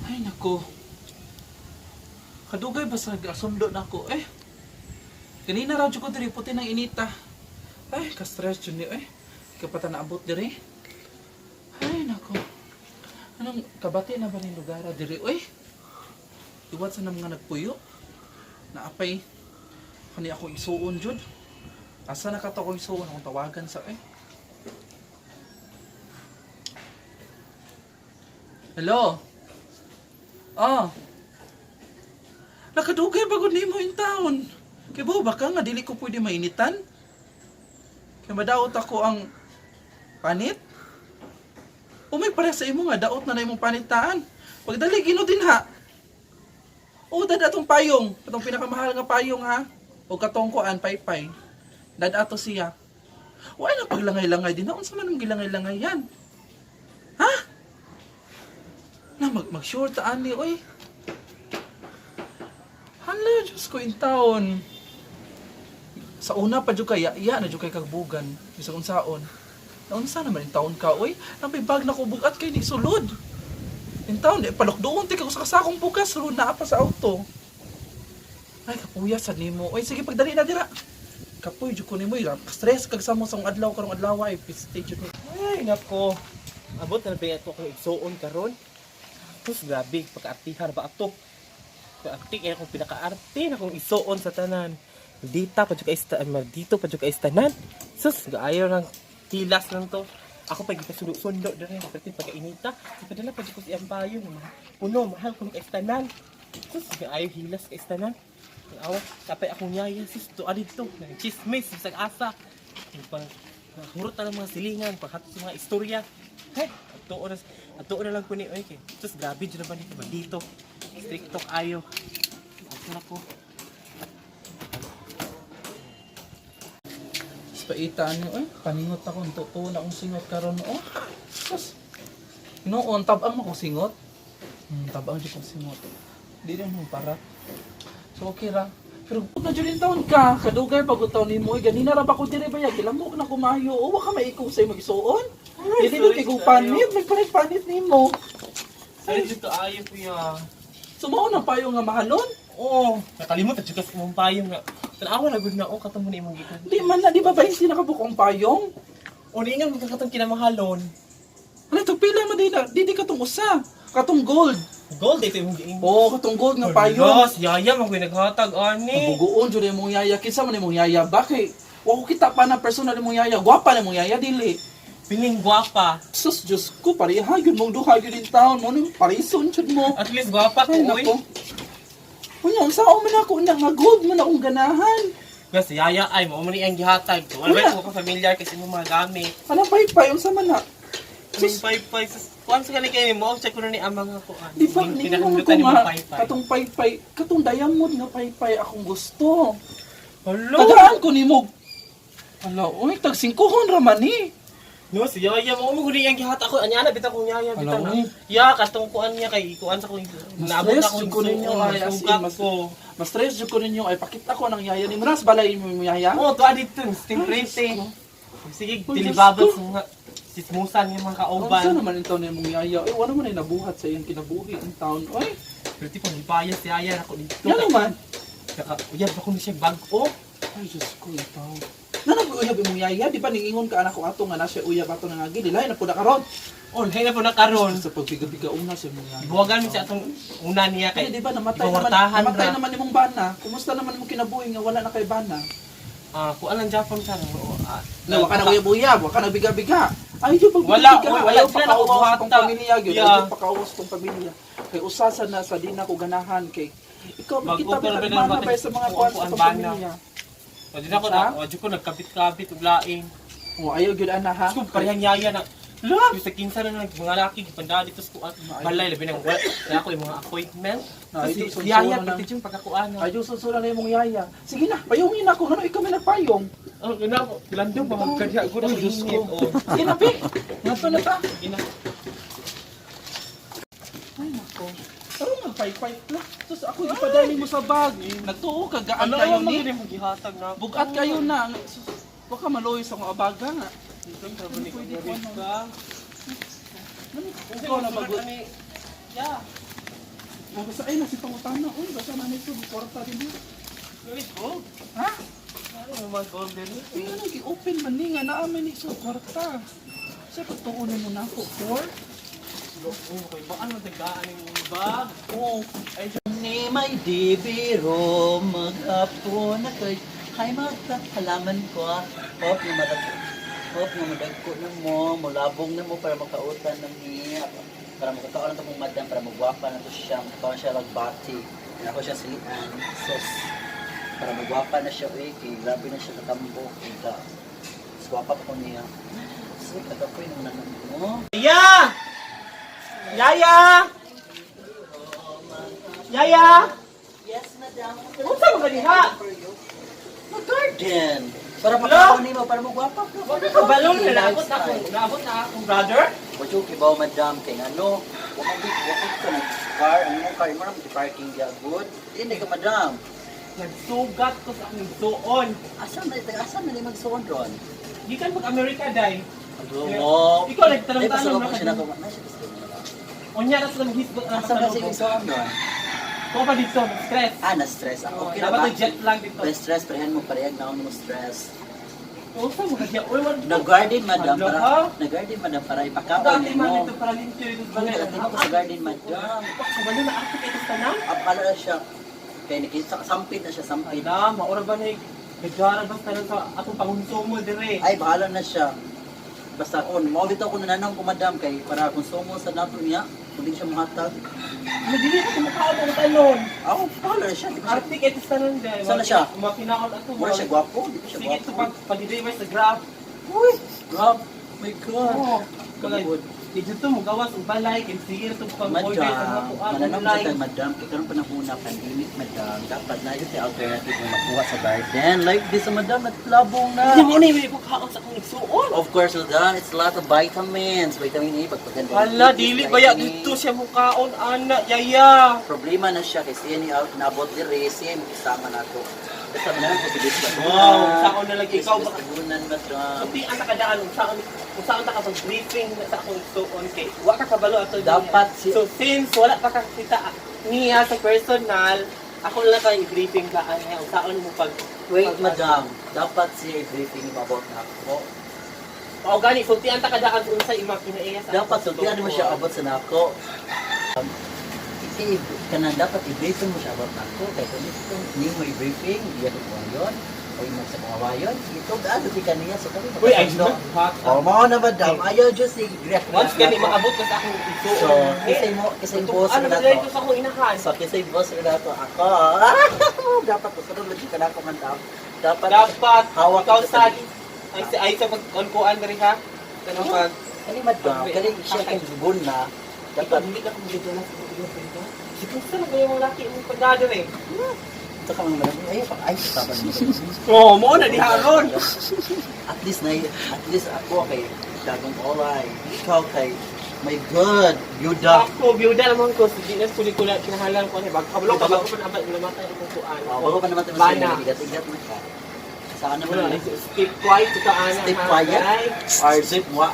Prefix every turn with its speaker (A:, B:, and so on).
A: Ay, nako. Kadugay ba sa sundo na ko? Kanina radyo ko diri puti ng inita. Ay, ka-stress yun eh. Kapata naabot diri. Ay, nako. Anong kabati na ba ni lugar diri? Iwat sa mga nagpuyo. Naapay. Kani ako isuon jud. Asa na kato ko isuon akong tawagan sa Hello? Nakadugay bagod nimo in town. Kay bo baka nga dili ko pwede mainitan. Kay madaot ako ang panit. Umay pare sa imo nga daot na imong panitaan. Pagdali gino din ha. Dada atong payong, atong pinakamahal nga payong ha. O katong kuan paypay. Dada ato siya. Wala na paglangay-langay din. Unsa man ang gilangay-langay yan? Ha? Na mag-short ani Hala, Diyos ko in town. Sa una pa jud kay iya na jud kay kagbugan. Bisag unsaon. Naunsa naman in town ka Napay bag na ko bugat kay ni sulod. In town palokdoon ti ko sa kasakong bukas sulod na pa sa auto. Ay kapuya sa nimo. Sige pagdali na dira. Kapoy jud ko nimo stress kag sa mo sa adlaw karong adlaw stage jud.
B: Ay nako. Abot na ba ito kung igsuon karon? Tapos grabe, pagka-artihan ba ato? Pag-artik, akong pinaka-arte na kung isuon sa tanan. Dito pa dyan ka istanan. Sus, gaayaw ng tilas lang to. Ako pa gipasundo-sundo na rin. Pati pagka-inita. Ipadala pa dyan ko si Ampayo. Puno, mahal kong istanan. Sus, gaayaw hilas ka istanan. Awa, kapay akong nyaya. Sus, to alito. Chismis, bisag asa. Hurot na lang mga silingan. Paghatos mga istorya. Hey, ato na lang ko ni Sus, grabe dyan naman dito. Stricto ayo. Ito na ko.
A: Paitaan niyo paningot ako tuto na akong singot karon Sus. Noon tabang mo ko singot. Tabang jud ko singot. Di rin mo para. So okay ra. Pero pud na jud taon ka, kadugay pag utaw nimo ganina ra ba ko dire bayag ilamok na kumayo. Wa ka maikaw say magisuon. Dili na kay kung panit, panit nimo.
B: Ay, dito ayo kuya.
A: Sumaon na payo nga mahalon?
B: Oo, nakalimot at saka mong payong nga. Tanawa na good na katong mo na imong gikan.
A: Di man na, di ba ba hindi nakabukong payong?
B: Di nga magkakatong kinamahalon.
A: Ano ito, pila mo din na, di katong usa. Katong gold.
B: Gold, ito imong giing.
A: Katong gold nga payong.
B: Yes, yaya, magway naghatag, ani.
A: Nabugoon, dyan yung mong yaya. Kinsa man yung mong yaya. Bakit? Wako kita pa na personal yung mong yaya. Gwapa na yung mong yaya, dili.
B: Piling gwapa.
A: Sus, Diyos ko, pareha yun mong duha yun din taon mo. Parison yun mo.
B: At least gwapa ko,
A: uy. Unya, saan man ako na nga gold man akong ganahan.
B: Kasi yaya ay, mo ni ang gihatag. Wala ba ko familiar kasi mo mga gamit.
A: Anong paypay? Unsa man na?
B: Sus, paypay. Kuan sa kanil kayo mo, check ko na ni amang ako.
A: Di ba, hindi mo ko nga, katong paypay, katong diamond nga paypay akong gusto.
B: Hello?
A: Tagaan ko ni mo. Hala, uy, tag 5 raman eh.
B: No, si yaya mo guni ang gihatag ako. Anya na bitaw ko yaya bitaw na.
A: Hello?
B: Ya, katong kuan niya kay kuan sa ko. Naabot ako
A: ko ninyo ay mas stress jud ko ninyo ay pakita ko nang yaya ni Maras balay mo yaya.
B: To adito sting prete. Sige, dilibabot sa mga sismusan yung mga kauban.
A: Ano naman ito na mong yaya? Wala man ay nabuhat sa iyong kinabuhi ang taon. Oy,
B: Prete pang ipaya si yaya ako dito.
A: yan naman.
B: Uyab ako ni siya bag-o.
A: Ay, Diyos ko ito. Nanag-uyab imong yaya, di ba ningingon ka anak ko ato nga na siya uyab ato nang agi, dilay na po na karon.
B: Hay na po na karon.
A: Sa pagbiga-biga una siya mong yaya.
B: Buwagan siya atong una niya kay.
A: Di ba namatay naman imong bana. Kumusta naman imong kinabuhi nga wala na kay bana?
B: Kuan lang Japon ka.
A: Wa ka na uyab-uyab, wa ka na biga-biga. Ay, yung
B: wala
A: pa
B: na
A: kauwas kong pamilya gyud.
B: Yeah.
A: Ayaw pa kauwas kong pamilya. Kay usasa na sa di na ko ganahan kay ikaw kita
B: Mag-upper
A: ba
B: ba
A: ba sa mga kuwan sa pamilya.
B: Pwede na ko na, ko nagkabit-kabit ug lain.
A: Ayaw gyud ana ha.
B: Kung parehang yaya na. Love! Sa kinsa na mga laki, gipanda dito sa kuan. Balay, labi nang wala. Kaya ako yung mga appointment. Kasi yaya, pati yung pagkakuan.
A: Ay, susulan na yung mong yaya. Sige na, payungin ako. Ano, ikaw may nagpayong.
B: Ganda ko. Landong ba magkadya ko na
A: Diyos ko. Sige na, Pi. Nato na ta.
B: Sige na.
A: Ay, nako. Pero magpay-pay na. Tapos ako ipadali mo sa bag. Nagtuo ka, gaan kayo ni.
B: Ano maghihatag na?
A: Bugat kayo na. Baka maloy sa mga abaga nga.
B: Pwede ko. Pwede ko.
A: Ikaw na bagot.
B: Yeah.
A: O, basta ay, nasi pangutana. Uy, basta na nito, kwarta din yun.
B: Uy, gold.
A: Ha?
B: Ano naman gold din?
A: Ay, ano, i-open man ni nga, naamin ni sa kwarta. Sa pagtuunan mo na ako, 4?
B: Okay, baka ano tagaan yung bag?
A: Oo.
B: Ay,
C: Ni may dibiro maghapon na kay hay halaman ko. Hope na madagko na mo, mulabong na mo para makautan ng niya. Para makakaon na mong madam, para magwapa na to siya. Makakaon siya lagbati. Ako siya silian. Sos. Para magwapa na siya, kay grabe na siya katambo. Kaya, swapa ko niya. So, kagapoy naman na mo.
B: Yaya! Yaya! Yaya!
C: Yes, madam.
B: Unsa mo ganiha?
C: Mag-garden. Para makakaon mo, para magwapa ka.
B: Wala ka balon na naabot na ako. Naabot na akong brother.
C: Wala kibaw madam kay ano, wakit ka ng car, ano mo car mo na parking dia good. Hindi ka madam.
B: Nagsugat ko sa akong suon.
C: Asan na magsuon ron?
B: Gikan pag-Amerika, day.
C: Ano?
B: Ikaw, nagtanong-tanong na
C: na
B: ka.
C: siya na siya gusto mo.
B: Unya na sa hisgot na
C: Asan na siya magsuon ron?
B: Ko pa dito, stress.
C: Na-stress ako. Okay na
B: Dapat
C: ba?
B: na jet lag dito.
C: May stress, parehan mo parehag na ako mo stress.
B: Unsa mo kaya? Uy, wala.
C: Nag-garden madam
B: Hello,
C: para,
B: ha?
C: nag-garden madam para ipakaon
B: Dati man
C: mo.
B: dito para limpyo dito sa
C: Kung
B: bagay.
C: dati mo sa garden madam.
B: Kabalo na ako kay tanan.
C: Akala na siya. Kaya nakita, sampid na siya, sampid.
B: Ala, maura ba na nagdara ba tanan sa atong pangunsumo dire?
C: Ay, bahala na siya. Basta ako, maulit ako nananong ko madam kay para kung sumo sa nato niya, kung di siya mahatag.
B: Madili ko kumakaon mo tanon.
C: Ako, bahala na siya. Di ba siya?
B: Artik ito tanan day.
C: Saan na siya?
B: Makinaon ato.
C: Mura siya gwapo, di ba siya
B: Sige ito
C: gwapo?
B: pag-deliver sa Grab.
C: Uy, grab. My God.
B: Oo. Kaya
C: Good.
B: dito to mo gawas og balay kay sige ito pag-order sa mga
C: Madam,
B: kuan
C: mananong
B: online.
C: sa madam, kaya karon panahuna pandemic madam, dapat na yun yung alternative na makuha sa garden. Like this madam, at labong
B: Hindi
C: na.
B: mo ni ko kaon sa akong igsuon.
C: Of course, madam, it's a lot of vitamins. Vitamin A, pagpaganda.
B: Hala, dili baya dito siya mo kaon ana yaya.
C: Problema na siya kasi yan yung naabot ni Resi, isama na to. Kasama na lang ko si Bispa.
B: Wow, saon na lagi ikaw ba?
C: Tagunan, madam.
B: Kunti ang nakadaan kung saan ta kapag briefing sa akong igsuon kay wa ka kabalo ato niya.
C: Dapat si-
B: So since wala pa ka kita niya sa personal, ako na lang kayo i-briefing ka niya kung saan mo pag
C: Wait, madam. Dapat siya i-briefing yung about na ako.
B: o gani kunti ang takadaan kung sa ima kinaiya sa
C: Dapat, so tiyan mo siya abot sa nako. Kanang dapat i-briefing mo siya about na ako. Kaya kung ito, hindi mo i-briefing, hindi ako kung yun. O yung sa mga yun. Ito, gaano di kaniya. So kami
B: Uy, ay
C: no?
B: hot.
C: O, mga na madam. Ayaw Diyos i-grek.
B: Once gani maabot ka sa akong igsuon.
C: So, kasi yung boss
B: ano
C: na
B: ba dito
C: to.
B: sa akong inahan?
C: So, kasi yung boss na to. Ako. Dapat ko. Sunod lagi ka na ako, madam. Dapat.
B: Dapat
C: Hawak
B: ikaw
C: kita
B: sa ay sa pagkonkuan diri ha. Kanang pag
C: Kani madam. Kani siya kang gubon na.
B: dapat
C: Dapat.
B: hindi ka kumidito na sa pinto. Sige sa mga yung laki mo pagdado eh.
C: Ito ka mga madam. Ay, tapan mo.
B: Oh, mo na diharon.
C: At least ako kay dagong oray. Ikaw kay my God, Yuda.
B: Ako byuda naman ko sige na kulikula kinahalan ko ni bag kabalo ka bago pa naman namatay ang kuan.
C: Bago pa naman tayo
B: Bana.
C: sa igat-igat na ka. Saan
B: Wala,
C: naman?
B: skip quiet ka ana.
C: Step quiet? Or zip wa?